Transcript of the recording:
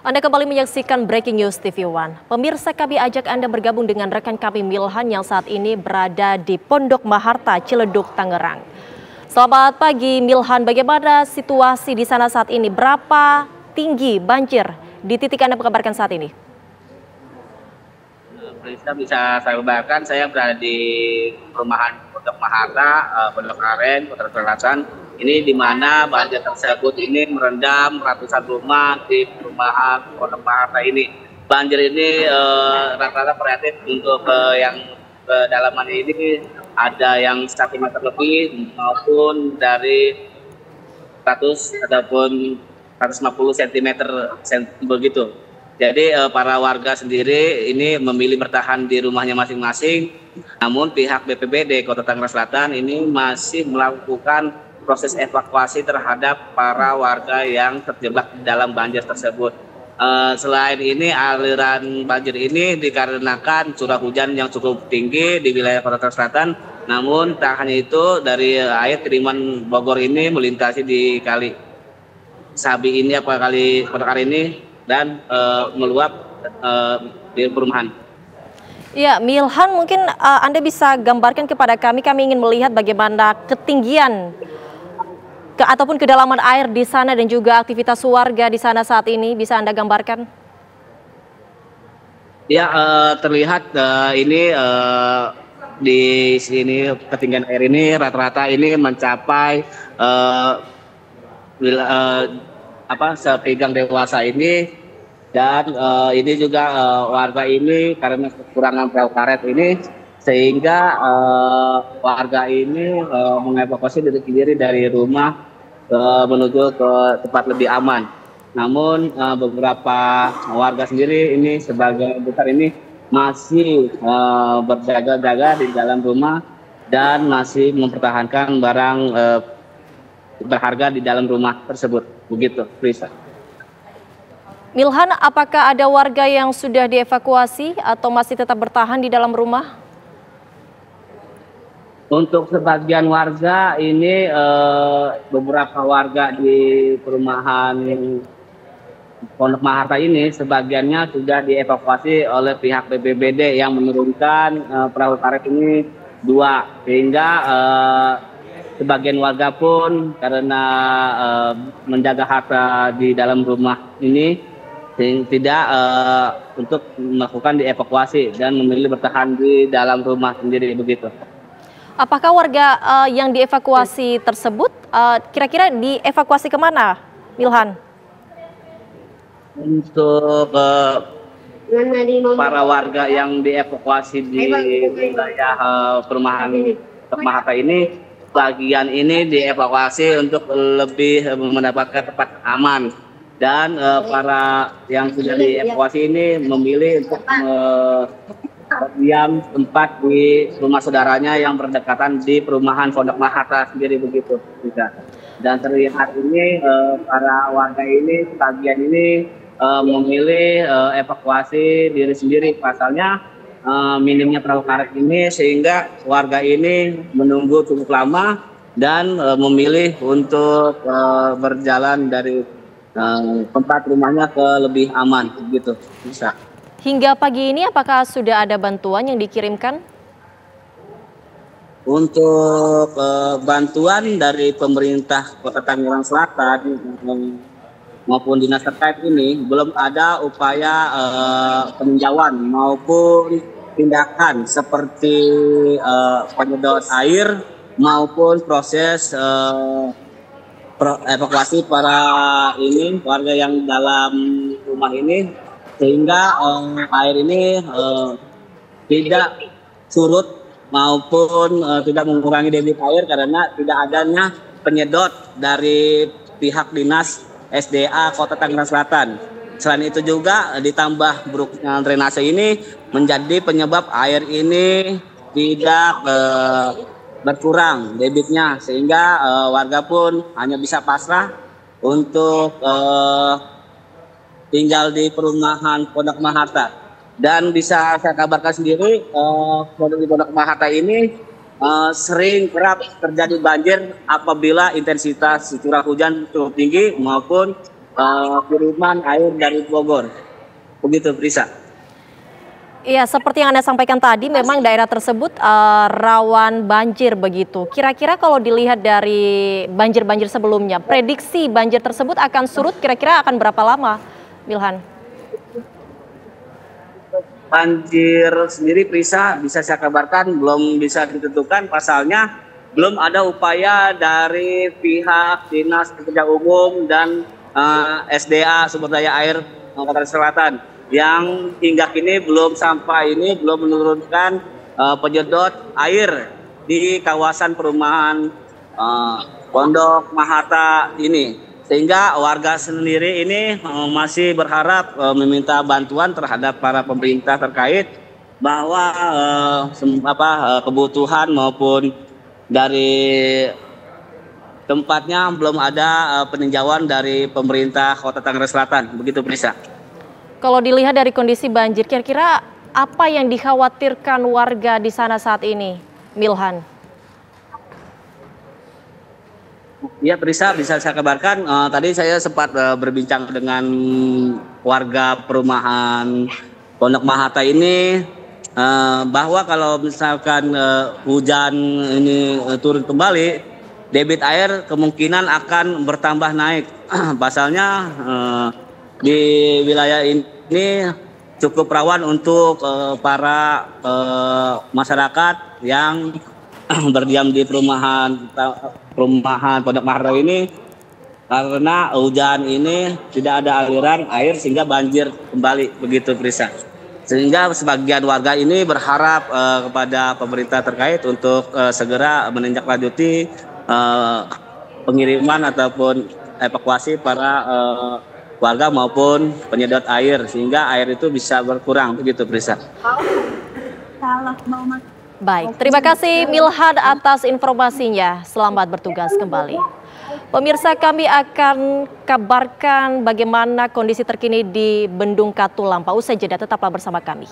Anda kembali menyaksikan Breaking News TV One. Pemirsa, kami ajak Anda bergabung dengan rekan kami Milhan yang saat ini berada di Pondok Maharta, Ciledug, Tangerang. Selamat pagi Milhan, bagaimana situasi di sana saat ini? Berapa tinggi banjir di titik Anda mengabarkan saat ini? Bisa saya gambarkan, saya berada di perumahan Pondok Maharta, Pondok Aren, Kota Selatan. Ini di mana banjir tersebut ini merendam ratusan rumah di perumahan Pondok Maharta ini. Banjir ini rata-rata variatif untuk yang kedalaman ini ada yang 1 meter lebih maupun dari 100 ataupun 150 cm begitu. Jadi para warga sendiri ini memilih bertahan di rumahnya masing-masing. Namun pihak BPBD Kota Tangerang Selatan ini masih melakukan proses evakuasi terhadap para warga yang terjebak di dalam banjir tersebut. Selain ini, aliran banjir ini dikarenakan curah hujan yang cukup tinggi di wilayah Kota Tangerang Selatan. Namun tak hanya itu, dari air kiriman Bogor ini melintasi di Kali Sabi ini kali ini dan meluap di perumahan. Ya, Milhan, mungkin Anda bisa gambarkan kepada kami ingin melihat bagaimana ketinggian ataupun kedalaman air di sana dan juga aktivitas warga di sana saat ini, bisa Anda gambarkan? Ya, terlihat ini di sini ketinggian air ini rata-rata ini mencapai sepinggang dewasa ini, dan ini juga warga ini karena kekurangan perahu karet ini sehingga warga ini mengevakuasi diri sendiri dari rumah menuju ke tempat lebih aman. Namun beberapa warga sendiri ini sebagian besar ini masih berjaga-jaga di dalam rumah dan masih mempertahankan barang berharga di dalam rumah tersebut. Begitu, Risa. Milhan, apakah ada warga yang sudah dievakuasi atau masih tetap bertahan di dalam rumah? Untuk sebagian warga ini beberapa warga di perumahan Pondok Maharta ini sebagiannya sudah dievakuasi oleh pihak BPBD yang menurunkan perahu karet ini 2, sehingga sebagian warga pun karena menjaga harta di dalam rumah ini tidak untuk melakukan dievakuasi dan memilih bertahan di dalam rumah sendiri, begitu. Apakah warga yang dievakuasi tersebut kira-kira dievakuasi kemana, Milhan? Untuk para warga yang dievakuasi di wilayah perumahan Maharta ini, bagian ini dievakuasi untuk lebih mendapatkan tempat aman, dan para yang sudah dievakuasi ini memilih untuk berdiam tempat di rumah saudaranya yang berdekatan di perumahan Pondok Maharta sendiri, begitu juga. Dan terlihat ini para warga ini sebagian ini memilih evakuasi diri sendiri, pasalnya minimnya perahu karet ini sehingga warga ini menunggu cukup lama dan memilih untuk berjalan dari tempat rumahnya ke lebih aman, begitu bisa. Hingga pagi ini apakah sudah ada bantuan yang dikirimkan? Untuk bantuan dari pemerintah Kota Tangerang Selatan maupun dinas terkait ini belum ada upaya peninjauan maupun tindakan seperti penyedot air maupun proses evakuasi para warga yang dalam rumah ini, sehingga air ini tidak surut maupun tidak mengurangi debit air karena tidak adanya penyedot dari pihak dinas SDA Kota Tangerang Selatan. Selain itu juga ditambah buruknya drainase ini menjadi penyebab air ini tidak berkurang debitnya, sehingga warga pun hanya bisa pasrah untuk tinggal di perumahan Pondok Maharta. Dan bisa saya kabarkan sendiri, di Pondok Maharta ini sering kerap terjadi banjir apabila intensitas curah hujan cukup tinggi maupun kiriman air dari Bogor. Begitu, Prisa. Iya, seperti yang Anda sampaikan tadi, memang daerah tersebut rawan banjir begitu. Kira-kira kalau dilihat dari banjir-banjir sebelumnya, prediksi banjir tersebut akan surut kira-kira akan berapa lama, Milhan? Banjir sendiri, Prisa, bisa saya kabarkan belum bisa ditentukan, pasalnya belum ada upaya dari pihak Dinas Pekerjaan Umum dan SDA Sumber Daya Air Kota Selatan yang hingga kini belum menurunkan penyedot air di kawasan perumahan Pondok Maharta ini, sehingga warga sendiri ini masih berharap meminta bantuan terhadap para pemerintah terkait bahwa kebutuhan maupun dari tempatnya belum ada peninjauan dari pemerintah Kota Tangerang Selatan. Begitu, Prisa. Kalau dilihat dari kondisi banjir, kira-kira apa yang dikhawatirkan warga di sana saat ini, Milhan? Ya, Prisa, bisa saya kabarkan. Tadi saya sempat berbincang dengan warga perumahan Pondok Maharta ini, bahwa kalau misalkan hujan ini turun kembali, debit air kemungkinan akan bertambah naik. Pasalnya di wilayah ini cukup rawan untuk para masyarakat yang berdiam di perumahan Pondok Maharta ini, karena hujan ini tidak ada aliran air sehingga banjir kembali. Begitu, Prisa. Sehingga sebagian warga ini berharap kepada pemerintah terkait untuk segera menindaklanjuti pengiriman ataupun evakuasi para warga maupun penyedot air sehingga air itu bisa berkurang. Begitu, Prisa. Baik, terima kasih Milhan atas informasinya. Selamat bertugas kembali. Pemirsa, kami akan kabarkan bagaimana kondisi terkini di Bendung Katulampa. Usai jeda, tetaplah bersama kami.